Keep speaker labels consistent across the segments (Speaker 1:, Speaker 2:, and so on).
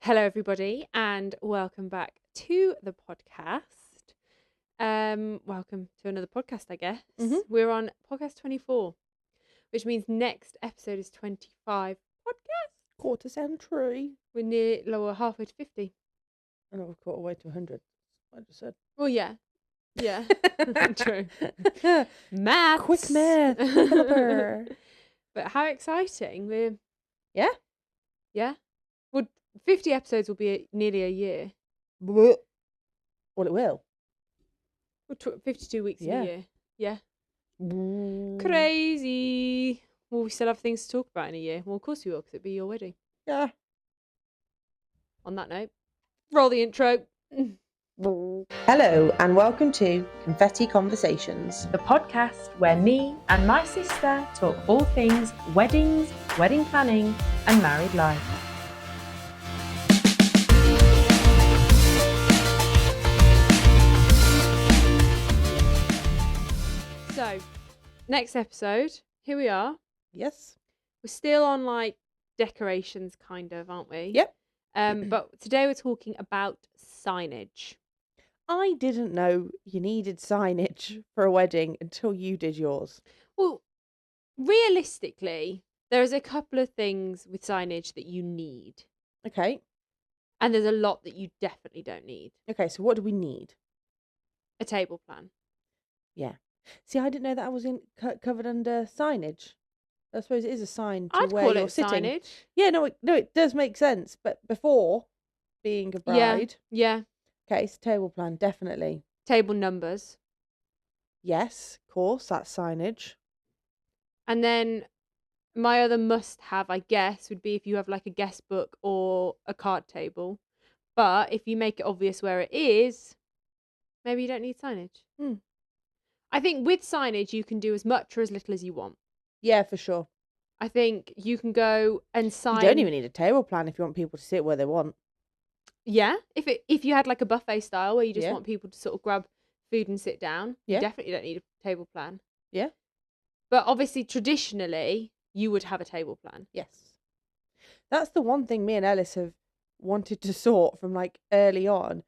Speaker 1: Hello, everybody, and welcome back to the podcast. Welcome to another podcast, I guess. We're on podcast 24, which means next episode is 25 podcast.
Speaker 2: Quarter century.
Speaker 1: We're near lower halfway to 50.
Speaker 2: And we're quarter way to 100. I just said.
Speaker 1: Well, yeah. True. Maths.
Speaker 2: Quick math. Phillipa.
Speaker 1: But how exciting.
Speaker 2: Yeah.
Speaker 1: Well, 50 episodes will be nearly a year.
Speaker 2: Well, it will.
Speaker 1: Well, 52 weeks in a year. Yeah.
Speaker 2: Mm.
Speaker 1: Crazy. Well, we still have things to talk about in a year. Well, of course we will, because it'll be your wedding.
Speaker 2: Yeah.
Speaker 1: On that note, roll the intro.
Speaker 2: Hello, and welcome to Confetti Conversations,
Speaker 3: the podcast where me and my sister talk all things weddings, wedding planning, and married life.
Speaker 1: So, next episode, here we are.
Speaker 2: Yes.
Speaker 1: We're still on like decorations, kind of, aren't we?
Speaker 2: Yep.
Speaker 1: But today we're talking about signage.
Speaker 2: I didn't know you needed signage for a wedding until you did yours.
Speaker 1: Well, realistically, there's a couple of things with signage that you need.
Speaker 2: Okay.
Speaker 1: And there's a lot that you definitely don't need.
Speaker 2: Okay, so what do we need?
Speaker 1: A table plan.
Speaker 2: Yeah. See, I didn't know that I was covered under signage. I suppose it is a sign to
Speaker 1: I'd
Speaker 2: where
Speaker 1: call
Speaker 2: you're
Speaker 1: it
Speaker 2: sitting.
Speaker 1: signage.
Speaker 2: Yeah, no, it does make sense. But before being a bride,
Speaker 1: Yeah.
Speaker 2: okay, so table plan, definitely.
Speaker 1: Table numbers.
Speaker 2: Yes, of course, that's signage.
Speaker 1: And then my other must-have, I guess, would be if you have like a guest book or a card table. But if you make it obvious where it is, maybe you don't need signage. I think with signage, you can do as much or as little as you want.
Speaker 2: Yeah, for sure.
Speaker 1: I think you can go and sign.
Speaker 2: You don't even need a table plan if you want people to sit where they want.
Speaker 1: Yeah, if you had like a buffet style where you just want people to sort of grab food and sit down, you definitely don't need a table plan.
Speaker 2: Yeah.
Speaker 1: But obviously, traditionally, you would have a table plan.
Speaker 2: Yes. That's the one thing me and Ellis have wanted to sort from like early on,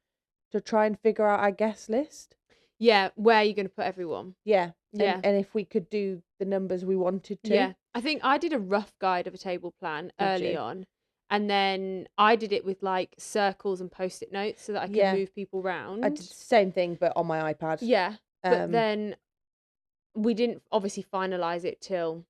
Speaker 2: to try and figure out our guest list.
Speaker 1: Yeah, where are you going to put everyone?
Speaker 2: Yeah. And if we could do the numbers we wanted to.
Speaker 1: Yeah. I think I did a rough guide of a table plan early on. And then I did it with like circles and post-it notes so that I could move people around.
Speaker 2: I did the same thing, but on my iPad.
Speaker 1: Yeah. But then we didn't obviously finalise it till...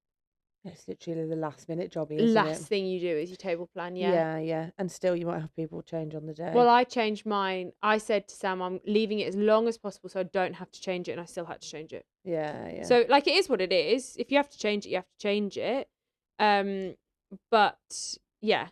Speaker 2: It's literally the last minute job, isn't it?
Speaker 1: Last thing you do is your table plan,
Speaker 2: Yeah. And still you might have people change on the day.
Speaker 1: Well, I changed mine. I said to Sam, I'm leaving it as long as possible so I don't have to change it, and I still had to change it.
Speaker 2: Yeah.
Speaker 1: So, like, it is what it is. If you have to change it, you have to change it. But, yeah.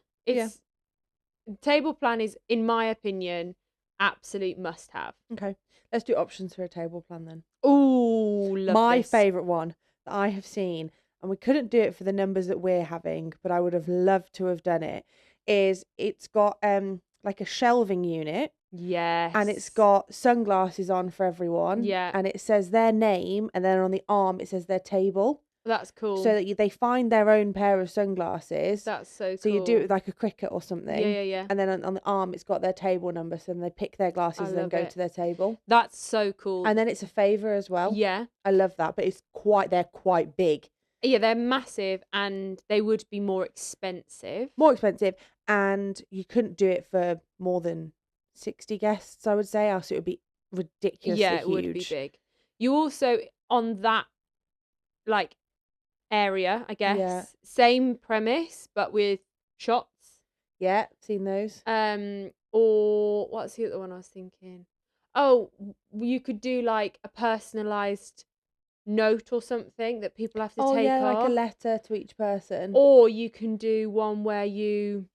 Speaker 1: Table plan is, in my opinion, absolute must-have.
Speaker 2: Okay. Let's do options for a table plan then.
Speaker 1: Ooh, love
Speaker 2: My
Speaker 1: this.
Speaker 2: favourite one that I have seen, and we couldn't do it for the numbers that we're having, but I would have loved to have done it, is it's got like a shelving unit.
Speaker 1: Yes.
Speaker 2: And it's got sunglasses on for everyone.
Speaker 1: Yeah.
Speaker 2: And it says their name, and then on the arm it says their table.
Speaker 1: That's cool.
Speaker 2: So that they find their own pair of sunglasses.
Speaker 1: That's so cool.
Speaker 2: So you do it with like a cricket or something.
Speaker 1: Yeah.
Speaker 2: And then on the arm it's got their table number, so then they pick their glasses and then go to their table.
Speaker 1: That's so cool.
Speaker 2: And then it's a favour as well.
Speaker 1: Yeah.
Speaker 2: I love that, but they're quite big.
Speaker 1: Yeah, they're massive and they would be more expensive.
Speaker 2: And you couldn't do it for more than 60 guests, I would say, else it would be ridiculously huge.
Speaker 1: Yeah, it would be big. You also, on that, like, area, I guess, same premise, but with shots.
Speaker 2: Yeah, seen those.
Speaker 1: Or, what's the other one I was thinking? Oh, you could do, like, a personalised note or something that people have to take off.
Speaker 2: Like a letter to each person.
Speaker 1: Or you can do one where you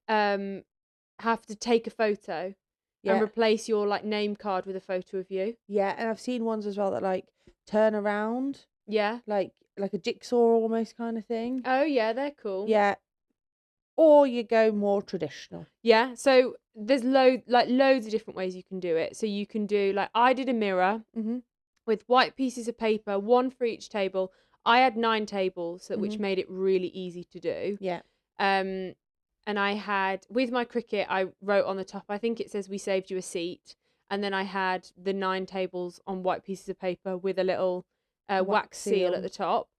Speaker 1: have to take a photo and replace your like name card with a photo of you.
Speaker 2: Yeah, and I've seen ones as well that like turn around.
Speaker 1: Yeah. Like
Speaker 2: a jigsaw almost kind of thing.
Speaker 1: Oh yeah, they're cool.
Speaker 2: Yeah. Or you go more traditional.
Speaker 1: Yeah. So there's loads of different ways you can do it. So you can do like I did a mirror with white pieces of paper, one for each table. I had 9 tables, which made it really easy to do.
Speaker 2: Yeah.
Speaker 1: and I had, with my Cricut, I wrote on the top, I think it says, "We saved you a seat." And then I had the 9 tables on white pieces of paper with a little wax seal at the top.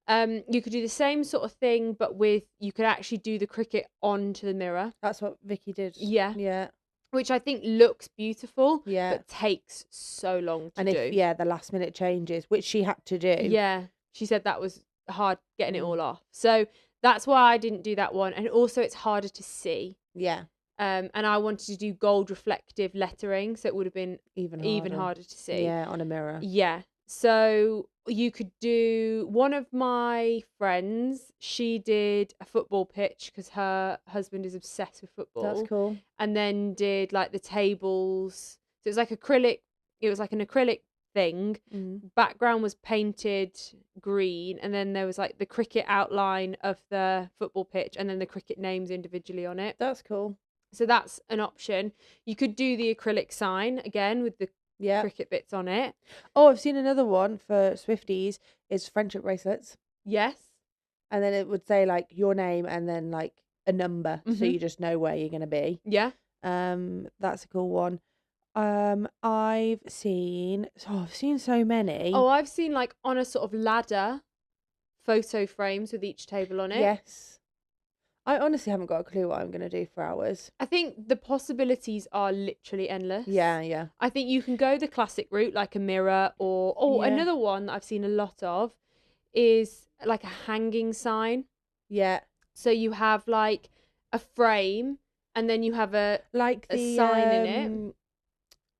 Speaker 1: You could do the same sort of thing, but you could actually do the Cricut onto the mirror.
Speaker 2: That's what Vicky did.
Speaker 1: Yeah.
Speaker 2: Yeah.
Speaker 1: Which I think looks beautiful,
Speaker 2: Yeah.
Speaker 1: but takes so long to do.
Speaker 2: And if the last minute changes, which she had to do.
Speaker 1: Yeah. She said that was hard getting it all off. So that's why I didn't do that one. And also it's harder to see.
Speaker 2: Yeah.
Speaker 1: And I wanted to do gold reflective lettering, so it would have been
Speaker 2: Even
Speaker 1: harder to see.
Speaker 2: Yeah, on a mirror.
Speaker 1: Yeah. So you could do, one of my friends, she did a football pitch because her husband is obsessed with football.
Speaker 2: That's cool.
Speaker 1: And then did like the tables. So it was like acrylic. It was like an acrylic thing. Background was painted green, and then there was like the Cricut outline of the football pitch, and then the Cricut names individually on it.
Speaker 2: That's cool.
Speaker 1: So that's an option. You could do the acrylic sign again with the Cricut bits on it.
Speaker 2: Oh, I've seen another one for Swifties is friendship bracelets.
Speaker 1: Yes.
Speaker 2: And then it would say like your name and then like a number, so you just know where you're gonna be.
Speaker 1: Yeah.
Speaker 2: That's a cool one. I've seen so many.
Speaker 1: Oh, I've seen like on a sort of ladder photo frames with each table on it.
Speaker 2: Yes. I honestly haven't got a clue what I'm going to do for hours.
Speaker 1: I think the possibilities are literally endless.
Speaker 2: Yeah.
Speaker 1: I think you can go the classic route, like a mirror, or another one that I've seen a lot of is like a hanging sign.
Speaker 2: Yeah.
Speaker 1: So you have like a frame, and then you have a sign in it.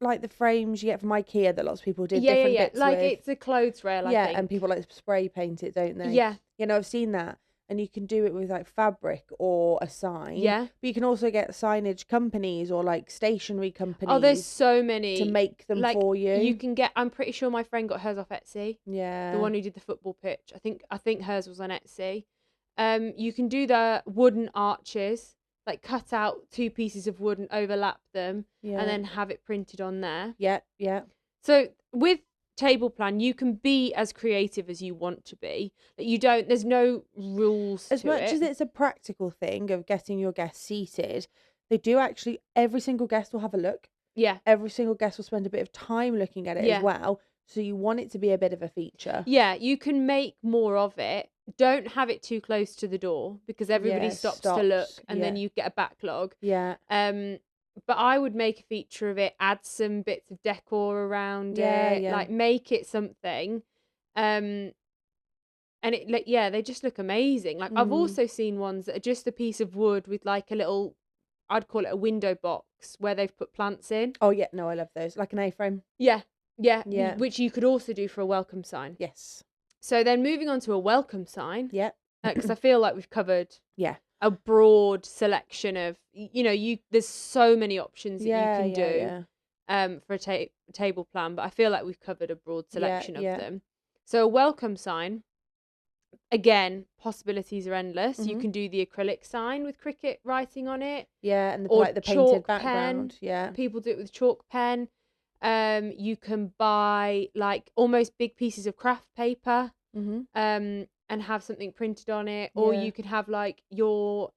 Speaker 2: Like the frames you get from IKEA that lots of people did
Speaker 1: Yeah.
Speaker 2: bits
Speaker 1: Like
Speaker 2: with.
Speaker 1: it's a clothes rail, I think.
Speaker 2: And people like spray paint it, don't they?
Speaker 1: Yeah.
Speaker 2: I've seen that. And you can do it with like fabric or a sign.
Speaker 1: Yeah.
Speaker 2: But you can also get signage companies or like stationery companies.
Speaker 1: Oh, there's so many.
Speaker 2: To make them for you.
Speaker 1: You can get, I'm pretty sure my friend got hers off Etsy.
Speaker 2: Yeah.
Speaker 1: The one who did the football pitch. I think hers was on Etsy. You can do the wooden arches, like cut out 2 pieces of wood and overlap them, and then have it printed on there.
Speaker 2: Yeah.
Speaker 1: So with table plan, you can be as creative as you want to be. There's no rules
Speaker 2: as much as it's a practical thing of getting your guests seated. They do actually, every single guest will have a look.
Speaker 1: Yeah.
Speaker 2: Every single guest will spend a bit of time looking at it as well. So you want it to be a bit of a feature.
Speaker 1: Yeah, you can make more of it. Don't have it too close to the door because everybody stops to look, and then you get a backlog.
Speaker 2: Yeah.
Speaker 1: But I would make a feature of it, add some bits of decor around it, like make it something. And it they just look amazing. Like I've also seen ones that are just a piece of wood with like a little, I'd call it a window box where they've put plants in.
Speaker 2: Oh yeah, no, I love those. Like an A-frame.
Speaker 1: Yeah. Which you could also do for a welcome sign.
Speaker 2: Yes.
Speaker 1: So then moving on to a welcome sign.
Speaker 2: Yeah.
Speaker 1: Because I feel like we've covered
Speaker 2: a
Speaker 1: broad selection of, there's so many options that you can do for a table plan, but I feel like we've covered a broad selection of them. So a welcome sign, again, possibilities are endless. You can do the acrylic sign with Cricut writing on it.
Speaker 2: Yeah, and
Speaker 1: or
Speaker 2: like the painted
Speaker 1: chalk
Speaker 2: background.
Speaker 1: Pen.
Speaker 2: Yeah.
Speaker 1: People do it with chalk pen. You can buy like almost big pieces of craft paper. And have something printed on it, or you could have like your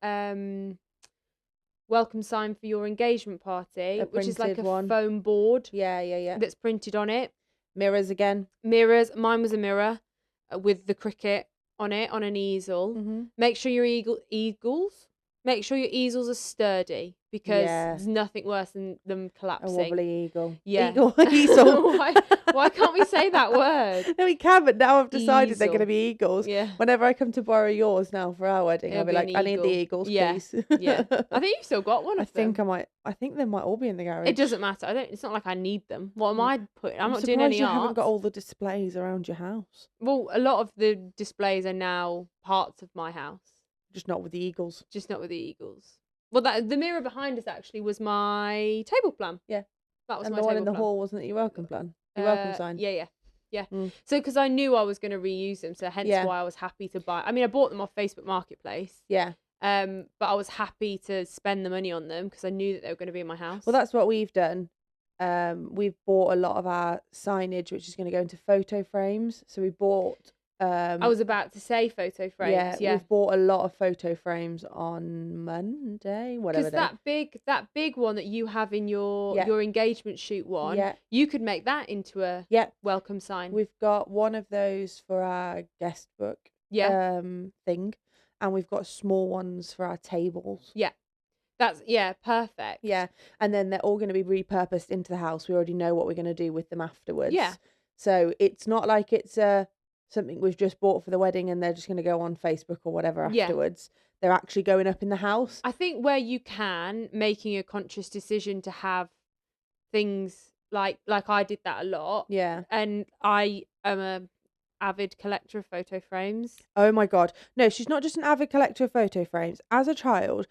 Speaker 1: welcome sign for your engagement party, which is like a foam board.
Speaker 2: Yeah.
Speaker 1: That's printed on it.
Speaker 2: Mirrors again.
Speaker 1: Mirrors. Mine was a mirror with the Cricut on it on an easel. Make sure your Make sure your easels are sturdy because there's nothing worse than them collapsing.
Speaker 2: A wobbly eagle.
Speaker 1: Yeah.
Speaker 2: Easel.
Speaker 1: Why can't we say that word?
Speaker 2: No, we can, but now I've decided they're going to be eagles.
Speaker 1: Yeah.
Speaker 2: Whenever I come to borrow yours now for our wedding, I'll be like, I need the eagles, please.
Speaker 1: Yeah. I think you've still got one of them.
Speaker 2: I think they might all be in the garage.
Speaker 1: It doesn't matter. It's not like I need them. What am I putting? I'm not doing
Speaker 2: surprised
Speaker 1: any
Speaker 2: you
Speaker 1: art.
Speaker 2: haven't got all the displays around your house.
Speaker 1: Well, a lot of the displays are now parts of my house.
Speaker 2: Just not with the eagles.
Speaker 1: Well, the mirror behind us actually was my table plan.
Speaker 2: Yeah.
Speaker 1: That was
Speaker 2: and
Speaker 1: my
Speaker 2: the
Speaker 1: table
Speaker 2: one in the
Speaker 1: plan.
Speaker 2: hall wasn't it your welcome plan? Your welcome sign?
Speaker 1: Yeah. So, because I knew I was going to reuse them, so hence why I was happy to buy. I mean, I bought them off Facebook Marketplace.
Speaker 2: Yeah.
Speaker 1: But I was happy to spend the money on them because I knew that they were going to be in my house.
Speaker 2: Well, that's what we've done. We've bought a lot of our signage, which is going to go into photo frames. So we bought
Speaker 1: I was about to say photo frames. Yeah.
Speaker 2: We've bought a lot of photo frames on Monday, whatever
Speaker 1: Because
Speaker 2: day.
Speaker 1: that big one that you have in your engagement shoot one, you could make that into a welcome sign.
Speaker 2: We've got one of those for our guest book thing, and we've got small ones for our tables.
Speaker 1: Yeah. That's perfect.
Speaker 2: Yeah. And then they're all going to be repurposed into the house. We already know what we're going to do with them afterwards.
Speaker 1: Yeah.
Speaker 2: So it's not like it's something we've just bought for the wedding and they're just going to go on Facebook or whatever afterwards. They're actually going up in the house.
Speaker 1: I think where you can, making a conscious decision to have things like I did that a lot.
Speaker 2: Yeah.
Speaker 1: And I am a avid collector of photo frames.
Speaker 2: Oh my God. No, she's not just an avid collector of photo frames. As a child,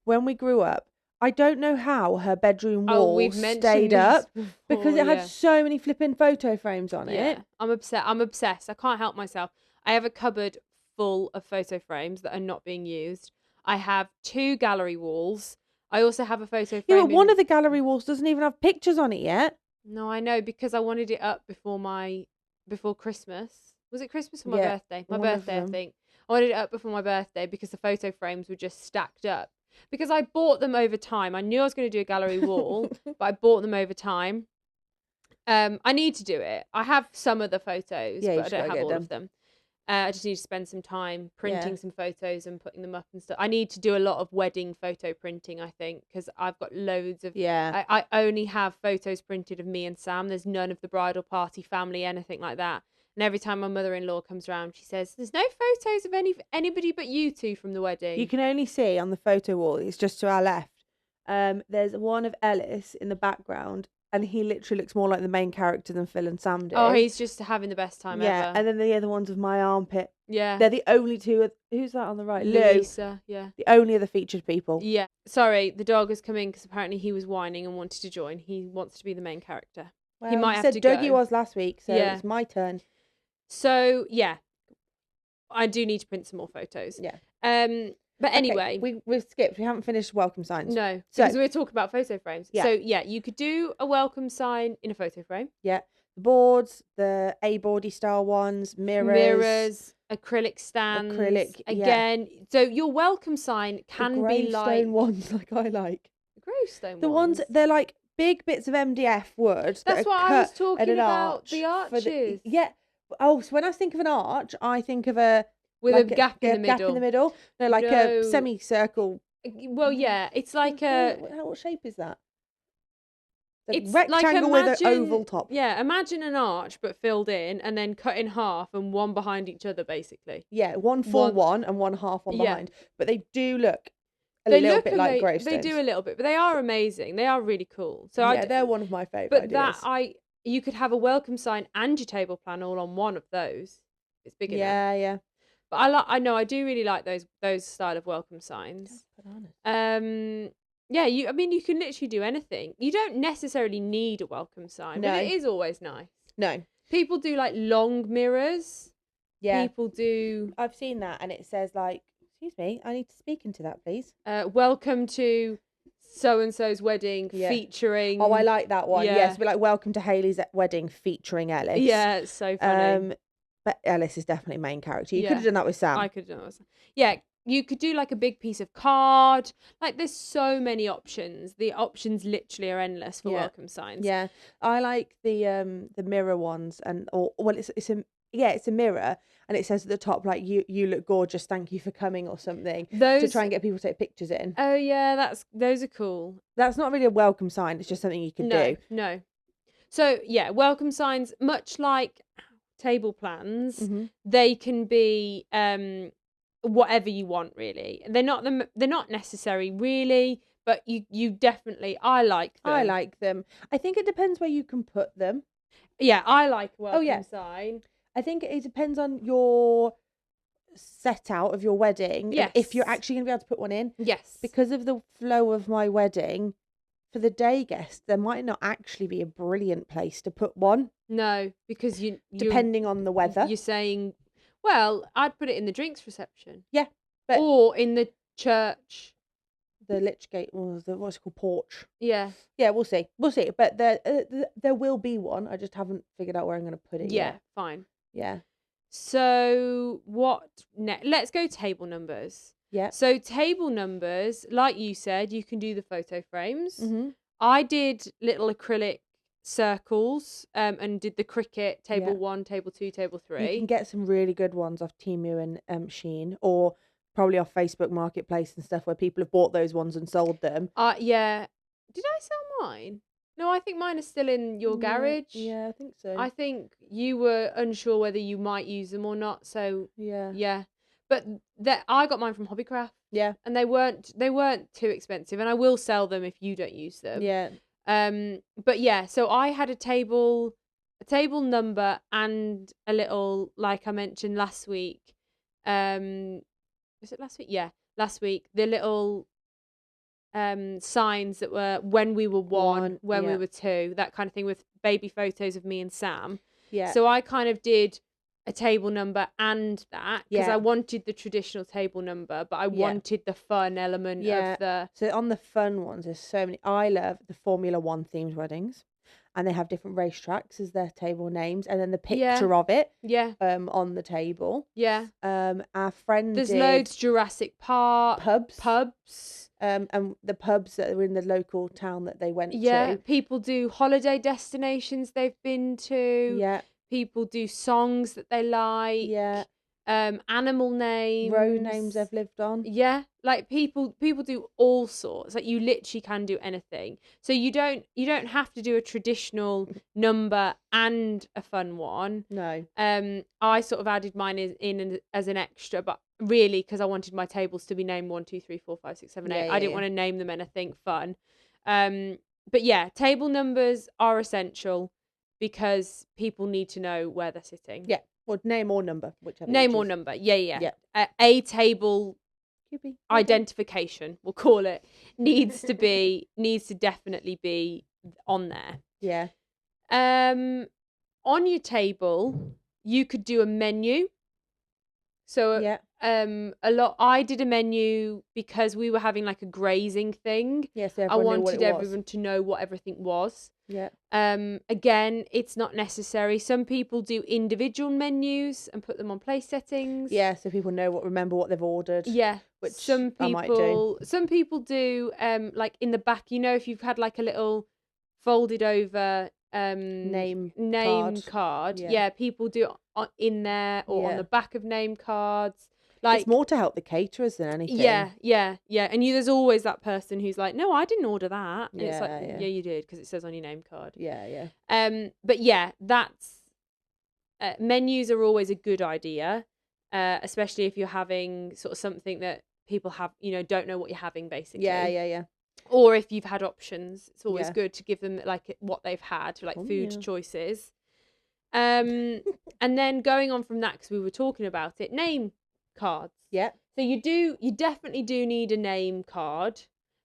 Speaker 2: when we grew up, I don't know how her bedroom wall stayed up because it had so many flipping photo frames on it.
Speaker 1: I'm obsessed. I can't help myself. I have a cupboard full of photo frames that are not being used. I have 2 gallery walls. I also have a photo frame.
Speaker 2: Yeah, but one of the gallery walls doesn't even have pictures on it yet.
Speaker 1: No, I know, because I wanted it up before Christmas. Was it Christmas or my birthday? My birthday, I think. I wanted it up before my birthday because the photo frames were just stacked up. Because I bought them over time. I knew I was going to do a gallery wall, but I bought them over time. I need to do it. I have some of the photos, but I don't have all of them. I just need to spend some time printing some photos and putting them up and stuff. I need to do a lot of wedding photo printing, I think, because I've got loads of... I only have photos printed of me and Sam. There's none of the bridal party, family, anything like that. And every time my mother-in-law comes around, she says, there's no photos of anybody but you two from the wedding.
Speaker 2: You can only see on the photo wall, it's just to our left. There's one of Ellis in the background, and he literally looks more like the main character than Phil and Sam do.
Speaker 1: Oh, he's just having the best time ever.
Speaker 2: Yeah, and then the other one's of my armpit.
Speaker 1: Yeah.
Speaker 2: They're the only two. Who's that on the right?
Speaker 1: Lisa, yeah.
Speaker 2: The only other featured people.
Speaker 1: Yeah. Sorry, the dog has come in because apparently he was whining and wanted to join. He wants to be the main character.
Speaker 2: Well,
Speaker 1: he might have to go.
Speaker 2: Dougie was last week, so it's my turn.
Speaker 1: So, yeah. I do need to print some more photos.
Speaker 2: Yeah.
Speaker 1: But anyway.
Speaker 2: We've skipped. We haven't finished welcome signs.
Speaker 1: No, because we're talking about photo frames.
Speaker 2: Yeah.
Speaker 1: So, yeah, you could do a welcome sign in a photo frame.
Speaker 2: Yeah. The boards, the A-boardy style ones, mirrors,
Speaker 1: acrylic stands.
Speaker 2: Again.
Speaker 1: So your welcome sign can be like...
Speaker 2: gravestone ones like I like.
Speaker 1: The gravestone
Speaker 2: the ones, they're like big bits of MDF wood.
Speaker 1: That's what I was talking about, the arches.
Speaker 2: Yeah. Oh, so when I think of an arch, I think of a...
Speaker 1: With like a gap in the middle.
Speaker 2: Gap in the middle. No, like a semicircle.
Speaker 1: Well, yeah, it's like
Speaker 2: what shape is that?
Speaker 1: It's
Speaker 2: rectangle
Speaker 1: like
Speaker 2: with an oval top.
Speaker 1: Yeah, imagine an arch but filled in and then cut in half and one behind each other, basically.
Speaker 2: Yeah, one full one and one half one behind. But they do look a little bit like gravestones.
Speaker 1: They do a little bit, but they are amazing. They are really cool. So
Speaker 2: they're one of my favourite ideas.
Speaker 1: But you could have a welcome sign and your table plan all on one of those. It's big enough.
Speaker 2: Yeah.
Speaker 1: But I do really like those style of welcome signs. Yeah, you can literally do anything. You don't necessarily need a welcome sign, but it is always nice.
Speaker 2: No.
Speaker 1: People do like long mirrors.
Speaker 2: Yeah.
Speaker 1: People do...
Speaker 2: I've seen that and it says like, excuse me, I need to speak into that, please.
Speaker 1: Welcome to so-and-so's wedding featuring...
Speaker 2: Oh, I like that one. Yes, we're like, welcome to Hayley's wedding featuring Ellis.
Speaker 1: Yeah, it's so funny.
Speaker 2: But Ellis is definitely main character. You could have done that with Sam.
Speaker 1: I could have done that with Sam. Yeah, you could do like a big piece of card. Like there's so many options. The options literally are endless for welcome signs.
Speaker 2: Yeah, I like the mirror ones it's a mirror and it says at the top like you look gorgeous, thank you for coming or something. To try and get people to take pictures in.
Speaker 1: Oh yeah, those are cool.
Speaker 2: That's not really a welcome sign. It's just something you can do.
Speaker 1: No. So yeah, welcome signs, much like table plans, they can be whatever you want really. They're not necessary really, but you definitely... I like them.
Speaker 2: I think it depends where you can put them.
Speaker 1: Yeah, I like a welcome sign.
Speaker 2: I think it depends on your set out of your wedding.
Speaker 1: Yes.
Speaker 2: If you're actually going to be able to put one in.
Speaker 1: Yes.
Speaker 2: Because of the flow of my wedding, for the day guests, there might not actually be a brilliant place to put one.
Speaker 1: No, because
Speaker 2: depending on the weather.
Speaker 1: You're saying, well, I'd put it in the drinks reception.
Speaker 2: Yeah.
Speaker 1: Or in the church.
Speaker 2: The Lichgate, or what's it called, porch.
Speaker 1: Yeah.
Speaker 2: Yeah, we'll see. But there will be one. I just haven't figured out where I'm going to put it yet.
Speaker 1: Fine.
Speaker 2: Yeah.
Speaker 1: So let's go table numbers.
Speaker 2: Yeah.
Speaker 1: So table numbers, like you said, you can do the photo frames.
Speaker 2: Mm-hmm.
Speaker 1: I did little acrylic circles and did the Cricut table 1, table 2, table 3.
Speaker 2: You can get some really good ones off Temu and Shein, or probably off Facebook Marketplace and stuff where people have bought those ones and sold them.
Speaker 1: Yeah. Did I sell mine? No, I think mine is still in your garage.
Speaker 2: Yeah, I think so.
Speaker 1: I think you were unsure whether you might use them or not. So yeah. But I got mine from Hobbycraft.
Speaker 2: Yeah.
Speaker 1: And they weren't too expensive, and I will sell them if you don't use them.
Speaker 2: Yeah.
Speaker 1: But yeah, so I had a table number and a little, like I mentioned last week. Was it last week? Yeah, last week. The little signs that were when we were one, when we were two, that kind of thing, with baby photos of me and Sam.
Speaker 2: Yeah.
Speaker 1: So I kind of did a table number and that, because I wanted the traditional table number, but I wanted the fun element of the...
Speaker 2: So on the fun ones, there's so many. I love the Formula 1 themed weddings, and they have different racetracks as their table names, and then the picture of it on the table.
Speaker 1: Yeah.
Speaker 2: Our friend
Speaker 1: There's loads Jurassic Park. Pubs.
Speaker 2: And the pubs that are in the local town that they went to.
Speaker 1: Yeah, people do holiday destinations they've been to.
Speaker 2: Yeah.
Speaker 1: People do songs that they like.
Speaker 2: Yeah.
Speaker 1: Animal names.
Speaker 2: Road names they've lived on.
Speaker 1: Yeah. Like people do all sorts. Like you literally can do anything. So you don't have to do a traditional number and a fun one.
Speaker 2: No.
Speaker 1: I sort of added mine in as an extra, but really because I wanted my tables to be named 1, 2, 3, 4, 5, 6, 7, 8. I didn't want to name them anything fun. But yeah, table numbers are essential because people need to know where they're sitting.
Speaker 2: Yeah. Or name or number, whichever.
Speaker 1: Name or number. Yeah. A table identification, we'll call it, needs to definitely be on there.
Speaker 2: Yeah.
Speaker 1: On your table, you could do a menu. So I did a menu because we were having like a grazing thing.
Speaker 2: Yes, yeah,
Speaker 1: I wanted everyone to know what everything was.
Speaker 2: Yeah.
Speaker 1: Again, it's not necessary. Some people do individual menus and put them on place settings.
Speaker 2: Yeah, so people remember what they've ordered.
Speaker 1: Yeah.
Speaker 2: Which
Speaker 1: some people do like in the back, if you've had like a little folded over name card. Yeah, people do it in there or on the back of name cards. Like,
Speaker 2: it's more to help the caterers than anything.
Speaker 1: Yeah. And there's always that person who's like, no, I didn't order that. And it's like,
Speaker 2: yeah,
Speaker 1: you did, because it says on your name card.
Speaker 2: Yeah.
Speaker 1: But yeah, that's menus are always a good idea, especially if you're having sort of something that people have, don't know what you're having, basically.
Speaker 2: Yeah.
Speaker 1: Or if you've had options, it's always good to give them like what they've had, like food choices. And then going on from that, because we were talking about it, name cards.
Speaker 2: Yeah.
Speaker 1: So you definitely do need a name card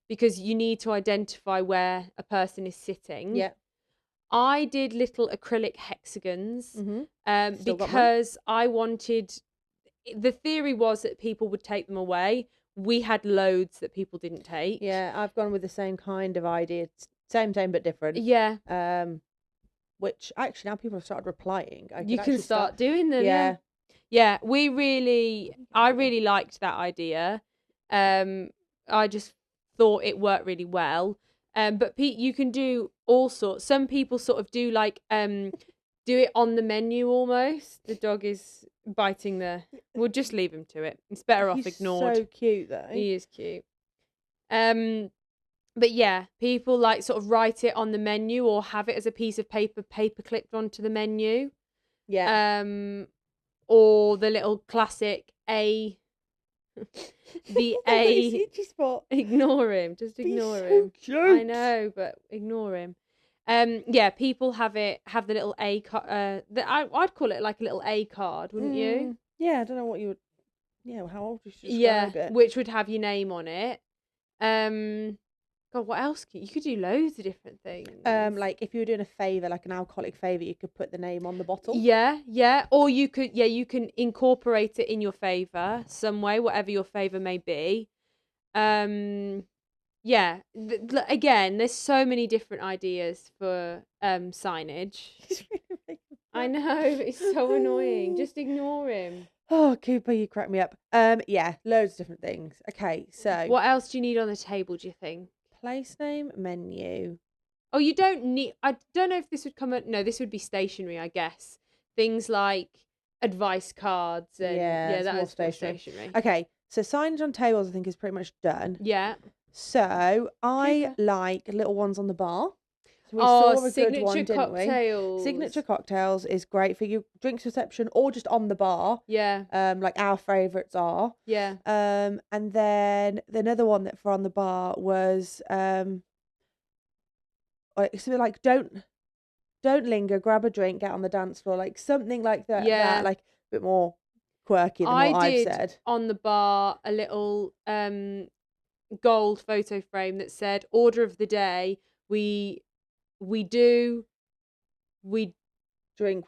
Speaker 1: because you need to identify where a person is sitting.
Speaker 2: Yeah.
Speaker 1: I did little acrylic hexagons because I wanted, the theory was that people would take them away. We had loads that people didn't take.
Speaker 2: Yeah, I've gone with the same kind of idea. Same but different.
Speaker 1: Yeah.
Speaker 2: Which actually now people have started replying.
Speaker 1: You can start doing them.
Speaker 2: Yeah.
Speaker 1: Yeah, I really liked that idea. I just thought it worked really well. But you can do all sorts. Some people sort of do like do it on the menu almost. The dog is biting we'll just leave him to it. It's better off ignored.
Speaker 2: So cute though.
Speaker 1: He is cute. But yeah, people like sort of write it on the menu or have it as a piece of paper clipped onto the menu.
Speaker 2: Yeah.
Speaker 1: Or the little classic A. The A.
Speaker 2: Itchy spot.
Speaker 1: Ignore him. Just ignore him.
Speaker 2: Cute.
Speaker 1: I know, but ignore him. Yeah, people have the little A card. I'd call it like a little A card, wouldn't you?
Speaker 2: Yeah, I don't know what you would. Yeah, how old you should describe it.
Speaker 1: Which would have your name on it. God, what else? You could do loads of different things.
Speaker 2: Like if you were doing a favour, like an alcoholic favour, you could put the name on the bottle.
Speaker 1: Yeah. Or you can incorporate it in your favour some way, whatever your favour may be. Yeah. Again, there's so many different ideas for signage. I know, it's so annoying. Just ignore him.
Speaker 2: Oh, Cooper, you crack me up. Yeah, loads of different things. Okay, so
Speaker 1: what else do you need on the table, do you think?
Speaker 2: Place name, menu.
Speaker 1: Oh, you don't need... I don't know if this would come... No, this would be stationery, I guess. Things like advice cards and... Yeah, that is more stationery.
Speaker 2: Okay, so signage on tables I think is pretty much done.
Speaker 1: Yeah.
Speaker 2: So I like little ones on the bar. So we saw a good one, didn't
Speaker 1: cocktails.
Speaker 2: We? Signature cocktails is great for your drinks reception or just on the bar.
Speaker 1: Yeah.
Speaker 2: Like our favourites are.
Speaker 1: Yeah.
Speaker 2: And then another one that for on the bar was like don't linger, grab a drink, get on the dance floor, like something like that.
Speaker 1: Yeah.
Speaker 2: Like a bit more quirky than what I've said.
Speaker 1: I did on the bar a little gold photo frame that said order of the day. We
Speaker 2: drink,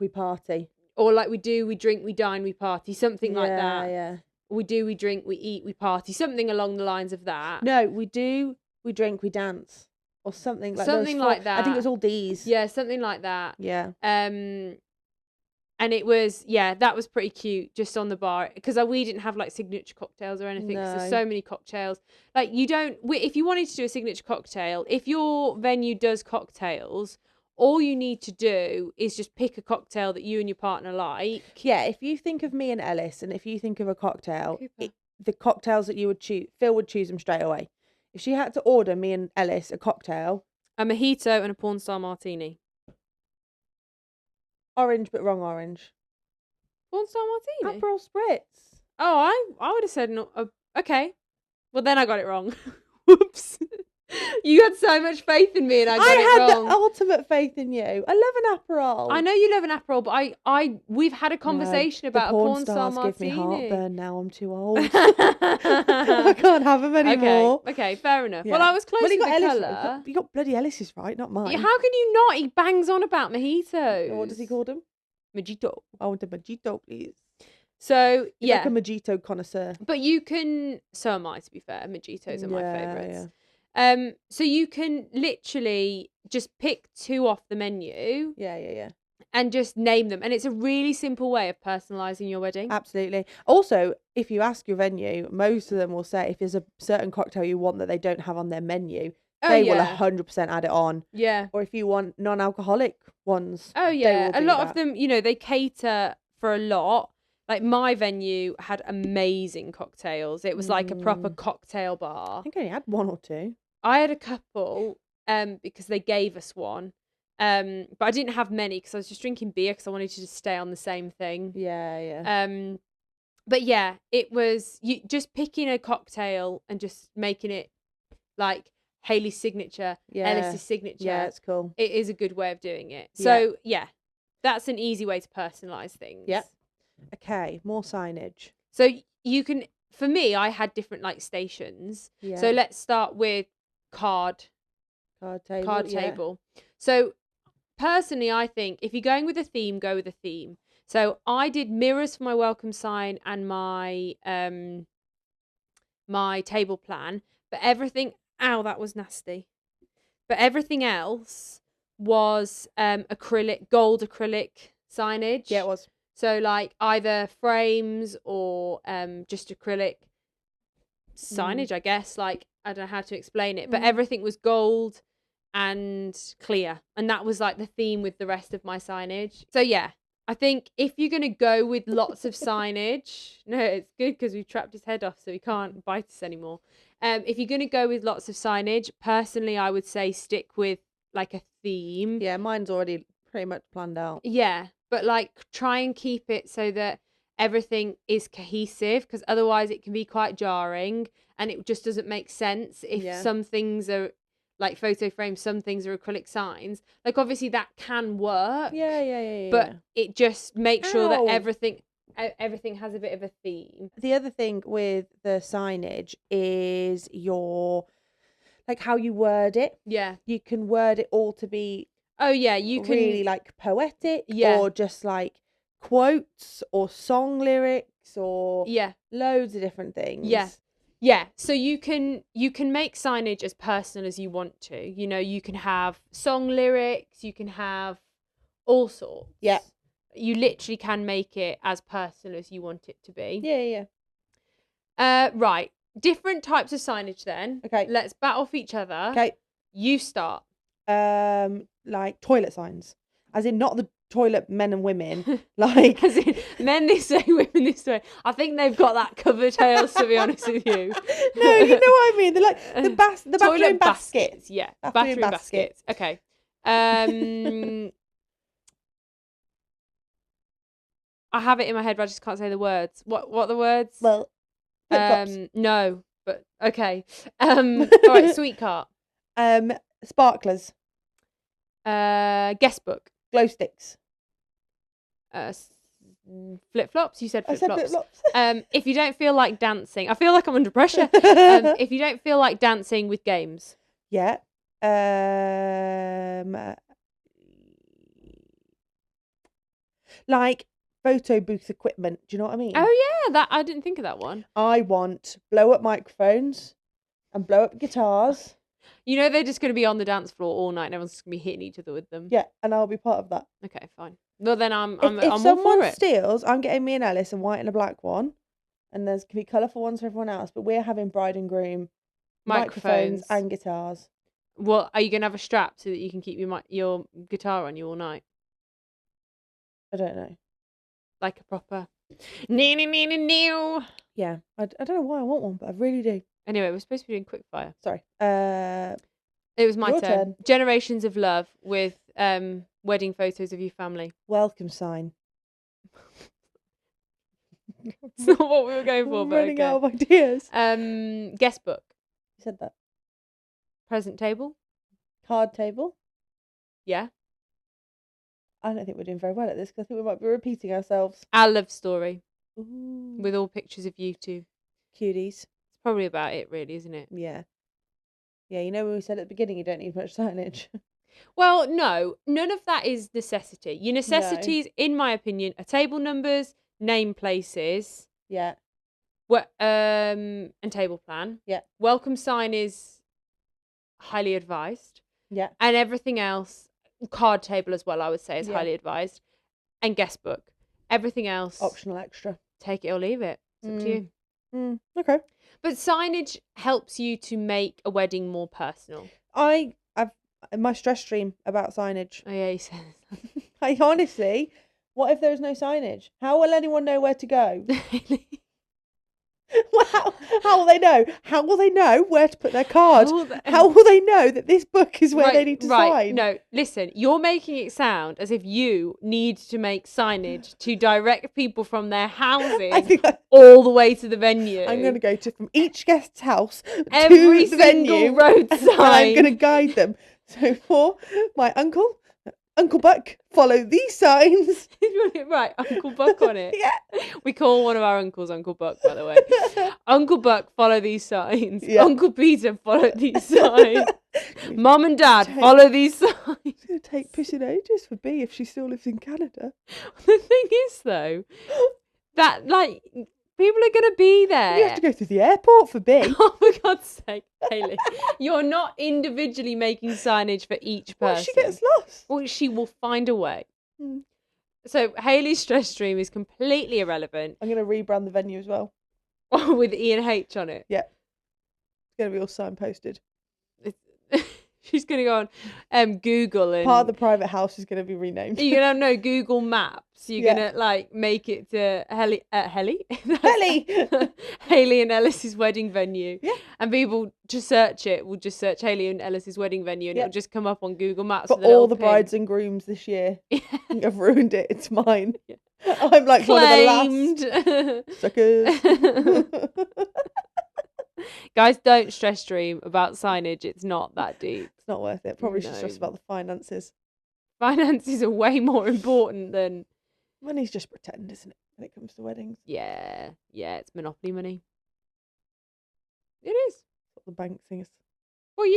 Speaker 2: we party.
Speaker 1: Or like we drink, we dine, we party, something like that.
Speaker 2: Yeah.
Speaker 1: We drink, we eat, we party, something along the lines of that.
Speaker 2: No, we drink, we dance. Or something like that.
Speaker 1: Something like that.
Speaker 2: I think it was all D's.
Speaker 1: Yeah, something like that.
Speaker 2: Yeah.
Speaker 1: And it was, that was pretty cute just on the bar because we didn't have like signature cocktails or anything.
Speaker 2: No.
Speaker 1: So many cocktails. Like if you wanted to do a signature cocktail, if your venue does cocktails, all you need to do is just pick a cocktail that you and your partner like.
Speaker 2: Yeah, if you think of me and Ellis and if you think of a cocktail, the cocktails that you would choose, Phil would choose them straight away. If she had to order me and Ellis a cocktail.
Speaker 1: A mojito and a porn star martini.
Speaker 2: Orange, but wrong orange.
Speaker 1: Porn star martini?
Speaker 2: Aperol spritz.
Speaker 1: Oh, I would have said no. Okay. Well, then I got it wrong. Whoops. You had so much faith in me and I got it wrong.
Speaker 2: I had the ultimate faith in you. I love an Aperol.
Speaker 1: I know you love an Aperol, but we've had a conversation about a porn star martini.
Speaker 2: Give me heartburn now. I'm too old. I can't have them anymore.
Speaker 1: Okay, fair enough. Yeah. Well, I was close to the colour.
Speaker 2: You got bloody Ellis's right, not mine.
Speaker 1: How can you not? He bangs on about mojitos.
Speaker 2: What does he call them?
Speaker 1: Mojito.
Speaker 2: I want a mojito, please.
Speaker 1: So,
Speaker 2: You're like a mojito connoisseur.
Speaker 1: But you can... So am I, to be fair. Mojitos are my favourites.
Speaker 2: Yeah.
Speaker 1: So you can literally just pick 2 off the menu.
Speaker 2: Yeah.
Speaker 1: And just name them. And it's a really simple way of personalising your wedding.
Speaker 2: Absolutely. Also, if you ask your venue, most of them will say if there's a certain cocktail you want that they don't have on their menu, they will 100% add it on.
Speaker 1: Yeah.
Speaker 2: Or if you want non-alcoholic ones.
Speaker 1: Oh, yeah. A lot of them, they cater for a lot. Like my venue had amazing cocktails. It was like a proper cocktail bar.
Speaker 2: I think I only had 1 or 2. I
Speaker 1: had a couple because they gave us one. But I didn't have many because I was just drinking beer because I wanted to just stay on the same thing.
Speaker 2: Yeah.
Speaker 1: But yeah, it was you just picking a cocktail and just making it like Hayley's signature, Ellis's signature.
Speaker 2: Yeah, it's cool.
Speaker 1: It is a good way of doing it. So yeah, that's an easy way to personalise things.
Speaker 2: Yeah. Okay, more signage.
Speaker 1: So you can, for me, I had different like stations.
Speaker 2: Yeah.
Speaker 1: So let's start with card table. So personally, I think if you're going with a theme, go with a theme. So I did mirrors for my welcome sign and my my table plan, but everything, that was nasty. But everything else was gold acrylic signage.
Speaker 2: Yeah, it was.
Speaker 1: So like either frames or just acrylic signage, I guess. Like I don't know how to explain it, but everything was gold and clear. And that was like the theme with the rest of my signage. So yeah, I think if you're going to go with lots of signage, no, it's good because we've trapped his head off so he can't bite us anymore. If you're going to go with lots of signage, personally, I would say stick with like a theme.
Speaker 2: Yeah, mine's already pretty much planned out.
Speaker 1: Yeah, but like try and keep it so that everything is cohesive because otherwise it can be quite jarring and it just doesn't make sense if some things are like photo frames, some things are acrylic signs. Like obviously that can work.
Speaker 2: Yeah.
Speaker 1: But it just makes sure that everything has a bit of a theme.
Speaker 2: The other thing with the signage is like how you word it.
Speaker 1: Yeah.
Speaker 2: You can word it all to be
Speaker 1: you can
Speaker 2: really like poetic or just like quotes or song lyrics or loads of different things.
Speaker 1: Yeah, so you can make signage as personal as you want to. You know, you can have song lyrics, you can have all sorts.
Speaker 2: Yeah.
Speaker 1: you literally can make it as personal as you want it to be.
Speaker 2: Yeah.
Speaker 1: Right. Different types of signage then.
Speaker 2: Okay.
Speaker 1: Let's bat off each other.
Speaker 2: Okay.
Speaker 1: You start.
Speaker 2: Like toilet signs. As in not the toilet men and women. Like
Speaker 1: as in men this way, women this way. I think they've got that covered, Hales, to be honest with you.
Speaker 2: No, you know what I mean. They're like the bathroom baskets.
Speaker 1: Yeah.
Speaker 2: Bathroom baskets.
Speaker 1: Okay. I have it in my head, but I just can't say the words. What are the words?
Speaker 2: Well, flip-flops.
Speaker 1: No, but okay. All right, sweetheart.
Speaker 2: Sparklers.
Speaker 1: Guest book.
Speaker 2: Glow sticks.
Speaker 1: Flip-flops. You said
Speaker 2: I said
Speaker 1: flip-flops.
Speaker 2: flip-flops.
Speaker 1: If you don't feel like dancing, I feel like I'm under pressure. If you don't feel like dancing with games.
Speaker 2: Yeah. Like photo booth equipment. Do you know what I mean?
Speaker 1: Oh yeah, that I didn't think of that one.
Speaker 2: I want blow up microphones and blow up guitars.
Speaker 1: You know they're just going to be on the dance floor all night and everyone's just going to be hitting each other with them.
Speaker 2: Yeah, and I'll be part of that.
Speaker 1: Okay, fine. Well, then I'm
Speaker 2: if
Speaker 1: all
Speaker 2: someone
Speaker 1: for it.
Speaker 2: steals, I'm getting me and Ellis a white and a black one, and there's can be colourful ones for everyone else. But we're having bride and groom microphones and guitars.
Speaker 1: Well, are you going to have a strap so that you can keep your guitar on you all night?
Speaker 2: I don't know.
Speaker 1: Like a proper new.
Speaker 2: Yeah, I don't know why I want one, but I really do.
Speaker 1: Anyway, we're supposed to be doing quick fire.
Speaker 2: Sorry.
Speaker 1: It was my turn. Generations of love with wedding photos of your family.
Speaker 2: Welcome sign.
Speaker 1: It's not what we were going for, but
Speaker 2: running out of ideas.
Speaker 1: Guest book.
Speaker 2: You said that.
Speaker 1: Present table.
Speaker 2: Card table.
Speaker 1: Yeah.
Speaker 2: I don't think we're doing very well at this because I think we might be repeating ourselves.
Speaker 1: Our love story.
Speaker 2: Ooh.
Speaker 1: With all pictures of you two.
Speaker 2: Cuties.
Speaker 1: It's probably about it, really, isn't it?
Speaker 2: Yeah. Yeah, you know when we said at the beginning you don't need much signage.
Speaker 1: Well, no, none of that is necessity. Your necessities, in my opinion, are table numbers, name places.
Speaker 2: Yeah.
Speaker 1: And table plan.
Speaker 2: Yeah.
Speaker 1: Welcome sign is highly advised.
Speaker 2: Yeah.
Speaker 1: And everything else, card table as well, I would say is highly advised. And guest book. Everything else.
Speaker 2: Optional extra.
Speaker 1: Take it or leave it. It's up to you.
Speaker 2: Okay.
Speaker 1: But signage helps you to make a wedding more personal.
Speaker 2: I've my stress stream about signage.
Speaker 1: Oh yeah, you said
Speaker 2: I honestly, what if there's no signage? How will anyone know where to go? Well, how will they know? How will they know where to put their card? How will they know that this book is where they need to sign?
Speaker 1: No, listen, you're making it sound as if you need to make signage to direct people from their houses all the way to the venue.
Speaker 2: I'm going to go from each guest's house
Speaker 1: every
Speaker 2: to the venue,
Speaker 1: road sign.
Speaker 2: And I'm going to guide them. So for my Uncle Buck, follow these signs.
Speaker 1: Right, Uncle Buck on it.
Speaker 2: Yeah.
Speaker 1: We call one of our uncles Uncle Buck, by the way. Uncle Buck, follow these signs. Yeah. Uncle Peter, follow these signs. Mum and Dad, follow these signs.
Speaker 2: It's going to take pissing ages for B if she still lives in Canada.
Speaker 1: The thing is, though, that, like, people are going to be there.
Speaker 2: You have to go through the airport for B.
Speaker 1: Oh, for God's sake, Hayley. You're not individually making signage for each person.
Speaker 2: Well, she gets lost.
Speaker 1: Well, she will find a way. So Hayley's stress stream is completely irrelevant.
Speaker 2: I'm going to rebrand the venue as well.
Speaker 1: With E and H on it.
Speaker 2: Yeah. It's going to be all signposted.
Speaker 1: She's going to go on Google and...
Speaker 2: Part of the private house is going to be renamed.
Speaker 1: You're going to know Google Maps. You're going to, like, make it to Hayley and Ellis's wedding venue.
Speaker 2: Yeah.
Speaker 1: And people just search it. Will just search Hayley and Ellis's wedding venue and it'll just come up on Google Maps.
Speaker 2: For all the brides and grooms this year. I've ruined it. It's mine. Yeah. I'm like
Speaker 1: claimed.
Speaker 2: One of the last suckers.
Speaker 1: Guys, don't stress stream about signage. It's not that deep.
Speaker 2: It's not worth it. Probably should stress about the finances.
Speaker 1: Finances are way more important than...
Speaker 2: Money's just pretend, isn't it, when it comes to weddings?
Speaker 1: Yeah, it's monopoly money. It is.
Speaker 2: That's what the bank thinks.
Speaker 1: Well,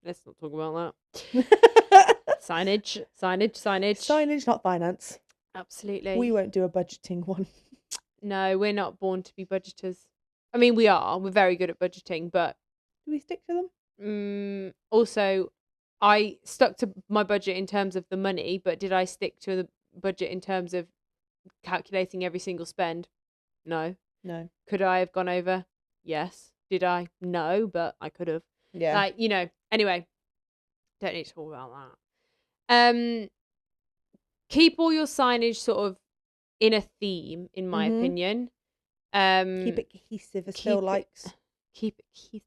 Speaker 1: let's not talk about that. Signage.
Speaker 2: Signage, not finance.
Speaker 1: Absolutely.
Speaker 2: We won't do a budgeting one.
Speaker 1: No, we're not born to be budgeters. I mean, we are. We're very good at budgeting, but...
Speaker 2: Do we stick to them?
Speaker 1: Also, I stuck to my budget in terms of the money, but did I stick to budget in terms of calculating every single spend? No. Could I have gone over? Yes. Did I? No, but I could have.
Speaker 2: Yeah.
Speaker 1: Like, you know, anyway, don't need to talk about that. Keep all your signage sort of in a theme, in my opinion.
Speaker 2: Keep it cohesive, as Phil likes.
Speaker 1: Keep it cohesive.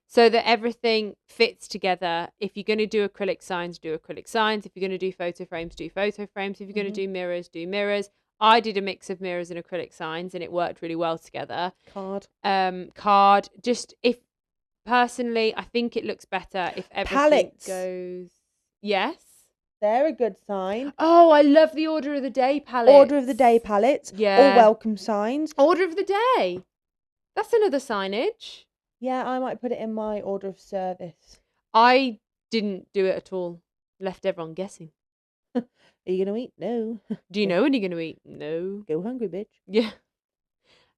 Speaker 1: So that everything fits together. If you're going to do acrylic signs, do acrylic signs. If you're going to do photo frames, do photo frames. If you're going to do mirrors, do mirrors. I did a mix of mirrors and acrylic signs, and it worked really well together. Card. Just if personally, I think it looks better if everything goes. Yes.
Speaker 2: They're a good sign.
Speaker 1: Oh, I love the Order of the Day palettes.
Speaker 2: Order of the Day palettes.
Speaker 1: Yeah.
Speaker 2: Or welcome signs.
Speaker 1: Order of the Day. That's another signage.
Speaker 2: Yeah, I might put it in my order of service.
Speaker 1: I didn't do it at all. Left everyone guessing.
Speaker 2: Are you going to eat? No.
Speaker 1: Do you know when you're going to eat? No.
Speaker 2: Go hungry, bitch.
Speaker 1: Yeah.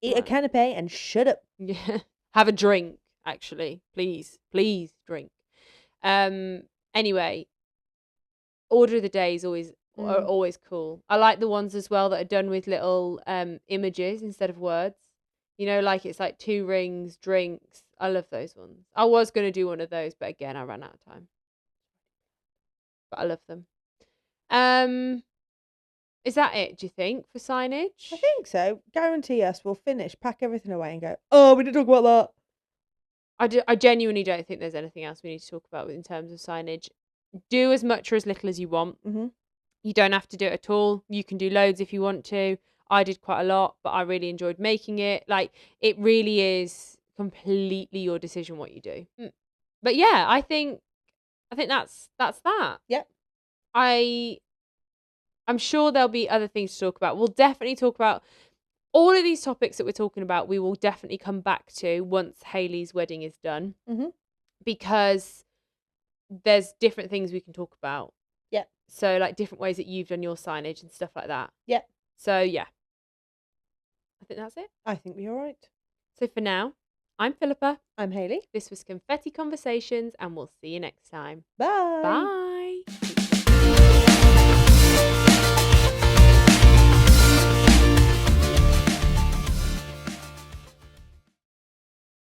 Speaker 2: Eat a canapé and shut up.
Speaker 1: Yeah. Have a drink, actually. Please. Please drink. Anyway, Order of the Day is are always cool. I like the ones as well that are done with little images instead of words. You know, like it's like 2 rings, drinks. I love those ones. I was going to do one of those, but again, I ran out of time. But I love them. Is that it, do you think, for signage?
Speaker 2: I think so. Guarantee us we'll finish, pack everything away and go, oh, we didn't talk about
Speaker 1: that. I genuinely don't think there's anything else we need to talk about in terms of signage. Do as much or as little as you want. You don't have to do it at all. You can do loads if you want to. I did quite a lot, but I really enjoyed making it. Like, it really is completely your decision what you do. But yeah, I think that's that.
Speaker 2: Yep.
Speaker 1: I'm sure there'll be other things to talk about. We'll definitely talk about all of these topics that we're talking about. We will definitely come back to once Hayley's wedding is done, because there's different things we can talk about.
Speaker 2: Yeah.
Speaker 1: So like different ways that you've done your signage and stuff like that.
Speaker 2: Yeah.
Speaker 1: So yeah, I think that's it.
Speaker 2: I think we're all right.
Speaker 1: So for now, I'm Philippa.
Speaker 2: I'm Hayley.
Speaker 1: This was Confetti Conversations, and we'll see you next time.
Speaker 2: Bye.
Speaker 1: Bye.